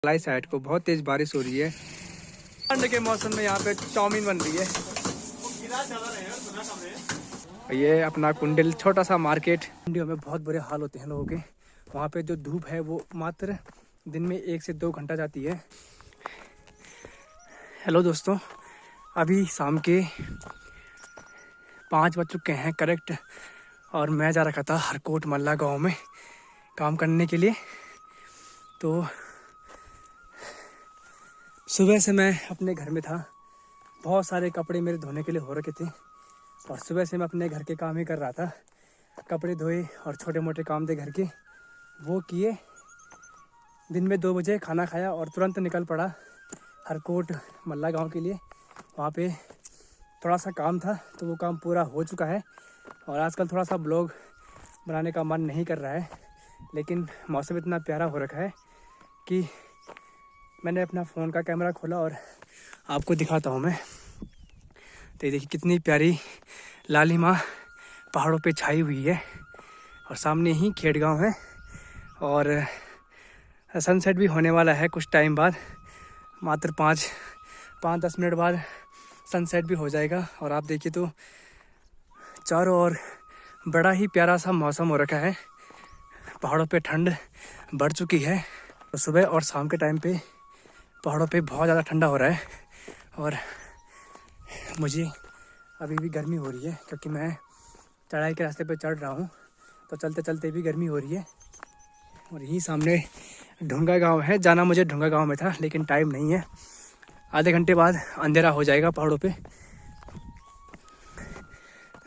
लाई side को बहुत तेज बारिश हो रही है। ठंड के मौसम में यहाँ पे चाउमीन बन रही है। ये अपना कुंडिल छोटा सा मार्केट। कुंडियों में बहुत बुरे हाल होते हैं लोगों के। वहाँ पे जो धूप है वो मात्र दिन में 1 से 2 घंटा जाती है। हेलो दोस्तों, अभी शाम के 5 बज चुके हैं करेक्ट, और मैं जा रखा था हरकोट मल्ला गांव में काम करने के लिए। तो सुबह से मैं अपने घर में था। बहुत सारे कपड़े मेरे धोने के लिए हो रखे थे और सुबह से मैं अपने घर के काम ही कर रहा था। कपड़े धोए और छोटे मोटे काम थे घर के, वो किए। दिन में 2 बजे खाना खाया और तुरंत निकल पड़ा हरकोट मल्ला गांव के लिए। वहाँ पे थोड़ा सा काम था तो वो काम पूरा हो चुका है। और आजकल थोड़ा सा ब्लॉग बनाने का मन नहीं कर रहा है, लेकिन मौसम इतना प्यारा हो रखा है कि मैंने अपना फ़ोन का कैमरा खोला और आपको दिखाता हूँ मैं। तो ये देखिए कितनी प्यारी लालिमा पहाड़ों पे छाई हुई है और सामने ही खेड़गांव है। और सनसेट भी होने वाला है कुछ टाइम बाद, मात्र 5-10 मिनट बाद सनसेट भी हो जाएगा। और आप देखिए तो चारों ओर बड़ा ही प्यारा सा मौसम हो रखा है। पहाड़ों पे ठंड बढ़ चुकी है। तो सुबह और शाम के टाइम पे पहाड़ों पे बहुत ज़्यादा ठंडा हो रहा है और मुझे अभी भी गर्मी हो रही है, क्योंकि मैं चढ़ाई के रास्ते पे चढ़ रहा हूँ। तो चलते चलते भी गर्मी हो रही है। और यहीं सामने ढूंगा गांव है। जाना मुझे ढूंगा गांव में था, लेकिन टाइम नहीं है। आधे घंटे बाद अंधेरा हो जाएगा पहाड़ों पे।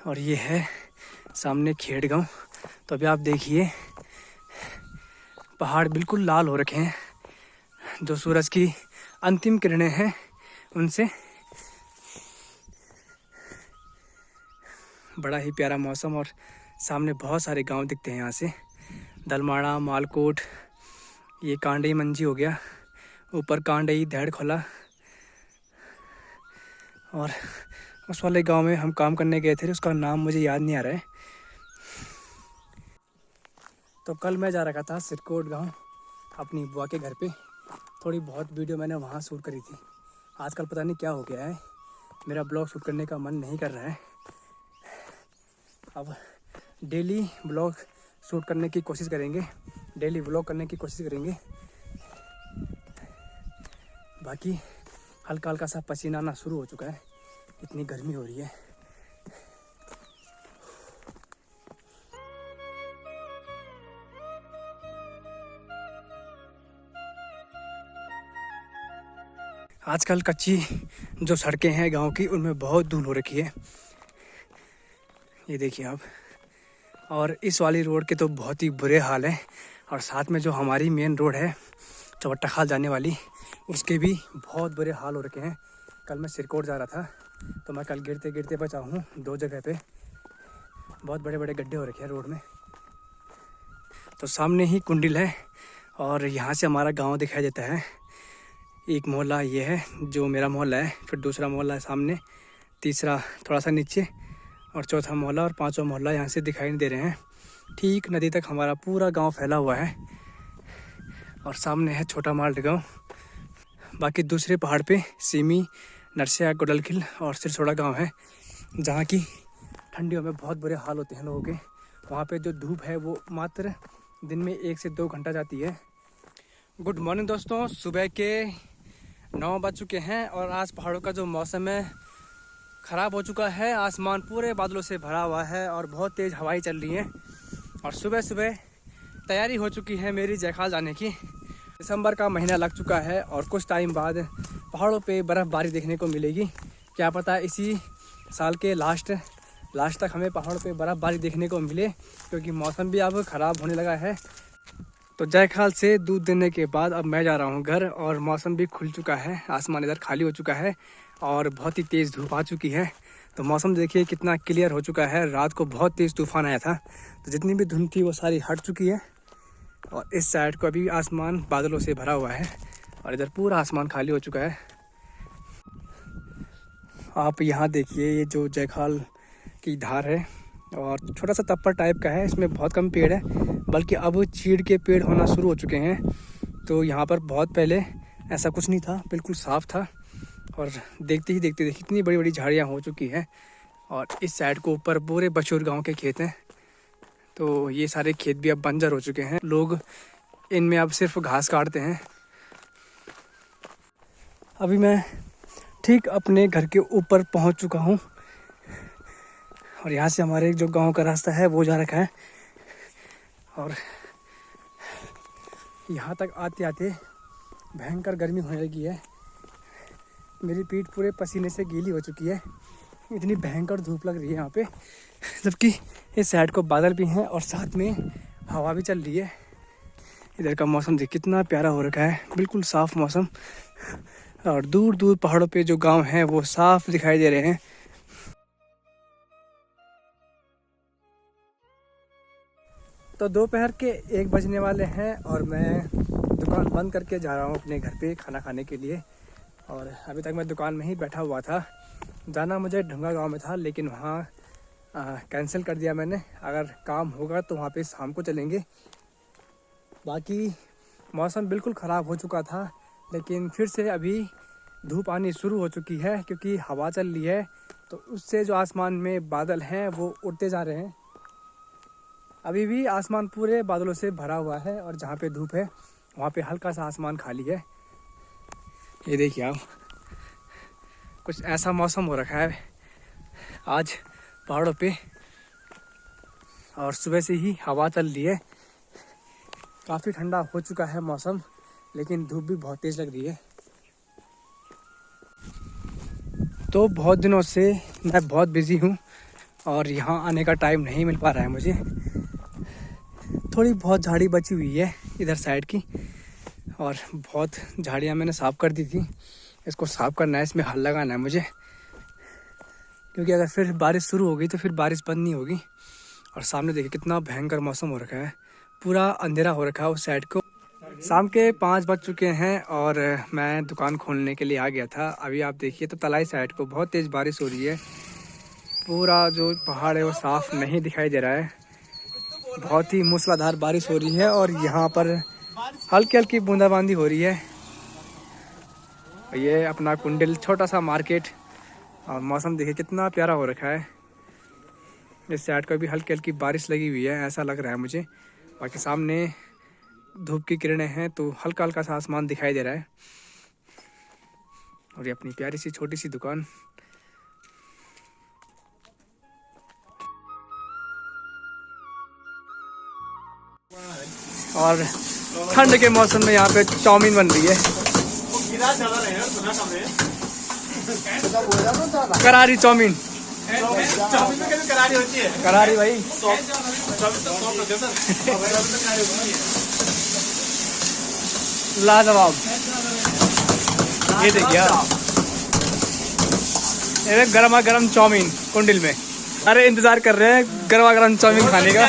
और ये है सामने खेड़गांव। तो अभी आप देखिए पहाड़ बिल्कुल लाल हो रखे हैं, जो सूरज की अंतिम किरणें हैं उनसे। बड़ा ही प्यारा मौसम और सामने बहुत सारे गांव दिखते हैं यहाँ से। दलमाड़ा, मालकोट, ये कांडई मंजी हो गया, ऊपर कांडई धैड़ खोला। और उस वाले गांव में हम काम करने गए थे, उसका नाम मुझे याद नहीं आ रहा है। तो कल मैं जा रखा था सिरकोट गांव अपनी बुआ के घर पे। थोड़ी बहुत वीडियो मैंने वहाँ शूट करी थी। आजकल पता नहीं क्या हो गया है, मेरा ब्लॉग शूट करने का मन नहीं कर रहा है। अब डेली ब्लॉग शूट करने की कोशिश करेंगे, डेली व्लॉग करने की कोशिश करेंगे। बाकी हल्का हल्का सा पसीना आना शुरू हो चुका है, इतनी गर्मी हो रही है। आजकल कच्ची जो सड़कें हैं गांव की, उनमें बहुत धूल हो रखी है, ये देखिए आप। और इस वाली रोड के तो बहुत ही बुरे हाल हैं। और साथ में जो हमारी मेन रोड है चौबट्टा खाल जाने वाली, उसके भी बहुत बुरे हाल हो रखे हैं। कल मैं सिरकोट जा रहा था तो मैं कल गिरते गिरते बचा हूँ 2 जगह पे। बहुत बड़े बड़े गड्ढे हो रखे हैं रोड में। तो सामने ही कुंडिल है और यहाँ से हमारा गांव दिखाई देता है। एक मोहल्ला ये है जो मेरा मोहल्ला है, फिर दूसरा मोहल्ला है सामने, तीसरा थोड़ा सा नीचे, और चौथा मोहल्ला और 5वां मोहल्ला यहाँ से दिखाई नहीं दे रहे हैं। ठीक नदी तक हमारा पूरा गांव फैला हुआ है। और सामने है छोटा माल्ट गांव। बाकी दूसरे पहाड़ पे सीमी, नरसिया, गुडलखिल और सिरसोड़ा गांव है, जहाँ की ठंडियों में बहुत बुरे हाल होते हैं लोगों के। वहाँ पे जो धूप है वो मात्र दिन में 1 से 2 घंटा जाती है। गुड मॉर्निंग दोस्तों, सुबह के 9 बज चुके हैं और आज पहाड़ों का जो मौसम है ख़राब हो चुका है। आसमान पूरे बादलों से भरा हुआ है और बहुत तेज़ हवाएं चल रही हैं। और सुबह सुबह तैयारी हो चुकी है मेरी जयखाल जाने की। दिसंबर का महीना लग चुका है और कुछ टाइम बाद पहाड़ों पे बर्फ़बारी देखने को मिलेगी। क्या पता इसी साल के लास्ट तक हमें पहाड़ों पे बर्फ़बारी देखने को मिले, क्योंकि मौसम भी अब ख़राब होने लगा है। तो जयखाल से दूध देने के बाद अब मैं जा रहा हूँ घर, और मौसम भी खुल चुका है, आसमान इधर खाली हो चुका है और बहुत ही तेज़ धूप आ चुकी है। तो मौसम देखिए कितना क्लियर हो चुका है। रात को बहुत तेज़ तूफ़ान आया था, तो जितनी भी धुंध थी वो सारी हट चुकी है। और इस साइड को अभी आसमान बादलों से भरा हुआ है और इधर पूरा आसमान खाली हो चुका है। आप यहाँ देखिए, ये जो जयखाल की धार है और छोटा सा तप्पर टाइप का है, इसमें बहुत कम पेड़ है, बल्कि अब चीड़ के पेड़ होना शुरू हो चुके हैं। तो यहाँ पर बहुत पहले ऐसा कुछ नहीं था, बिल्कुल साफ़ था। और देखते ही देखते इतनी बड़ी बड़ी झाड़ियाँ हो चुकी हैं। और इस साइड को ऊपर पूरे बछूर गांव के खेत हैं। तो ये सारे खेत भी अब बंजर हो चुके हैं, लोग इनमें अब सिर्फ घास काटते हैं। अभी मैं ठीक अपने घर के ऊपर पहुंच चुका हूं और यहाँ से हमारे जो गांव का रास्ता है वो जा रखा है। और यहाँ तक आते आते भयंकर गर्मी होने लगी है। मेरी पीठ पूरे पसीने से गीली हो चुकी है, इतनी भयंकर धूप लग रही है यहाँ पे। जबकि इस साइड को बादल भी हैं और साथ में हवा भी चल रही है। इधर का मौसम देख कितना प्यारा हो रखा है, बिल्कुल साफ़ मौसम। और दूर दूर पहाड़ों पे जो गांव हैं वो साफ दिखाई दे रहे हैं। तो दोपहर के 1 बजने वाले हैं और मैं दुकान बंद करके जा रहा हूँ अपने घर पे खाना खाने के लिए। और अभी तक मैं दुकान में ही बैठा हुआ था। जाना मुझे ढूंगा गांव में था, लेकिन वहाँ कैंसिल कर दिया मैंने। अगर काम होगा तो वहाँ पे शाम को चलेंगे। बाकी मौसम बिल्कुल ख़राब हो चुका था, लेकिन फिर से अभी धूप आनी शुरू हो चुकी है क्योंकि हवा चल रही है। तो उससे जो आसमान में बादल हैं वो उड़ते जा रहे हैं। अभी भी आसमान पूरे बादलों से भरा हुआ है और जहाँ पे धूप है वहाँ पे हल्का सा आसमान खाली है। ये देखिए आप, कुछ ऐसा मौसम हो रखा है आज पहाड़ों पे। और सुबह से ही हवा चल रही है, काफ़ी ठंडा हो चुका है मौसम, लेकिन धूप भी बहुत तेज़ लग रही है। तो बहुत दिनों से मैं बहुत बिज़ी हूँ और यहाँ आने का टाइम नहीं मिल पा रहा है मुझे। थोड़ी बहुत झाड़ी बची हुई है इधर साइड की, और बहुत झाड़ियाँ मैंने साफ़ कर दी थी। इसको साफ़ करना है, इसमें हल लगाना है मुझे, क्योंकि अगर फिर बारिश शुरू होगी तो फिर बारिश बंद नहीं होगी। और सामने देखिए कितना भयंकर मौसम हो रखा है, पूरा अंधेरा हो रखा है उस साइड को। शाम के 5 बज चुके हैं और मैं दुकान खोलने के लिए आ गया था। अभी आप देखिए तो तलाई साइड को बहुत तेज़ बारिश हो रही है। पूरा जो पहाड़ है वो साफ़ नहीं दिखाई दे रहा है, बहुत ही मूसलाधार बारिश हो रही है। और यहाँ पर हल्की हल्की बूंदाबांदी हो रही है। ये अपना कुंडिल छोटा सा मार्केट, और मौसम देखिए कितना प्यारा हो रखा है। इस साइड को भी हल्की हल्की बारिश लगी हुई है, ऐसा लग रहा है मुझे। बाकी सामने धूप की किरणें हैं तो हल्का हल्का सा आसमान दिखाई दे रहा है। और ये अपनी प्यारी सी छोटी सी दुकान। और ठंड के मौसम में यहाँ पे चाउमीन बन रही है, करारी चाउमीन। करारी होती है, करारी भाई। लाजवाब। ये देखिए ये गर्मा गर्म चाउमीन कुंडिल में। अरे इंतजार कर रहे हैं गर्मा गर्म चाउमीन खाने का।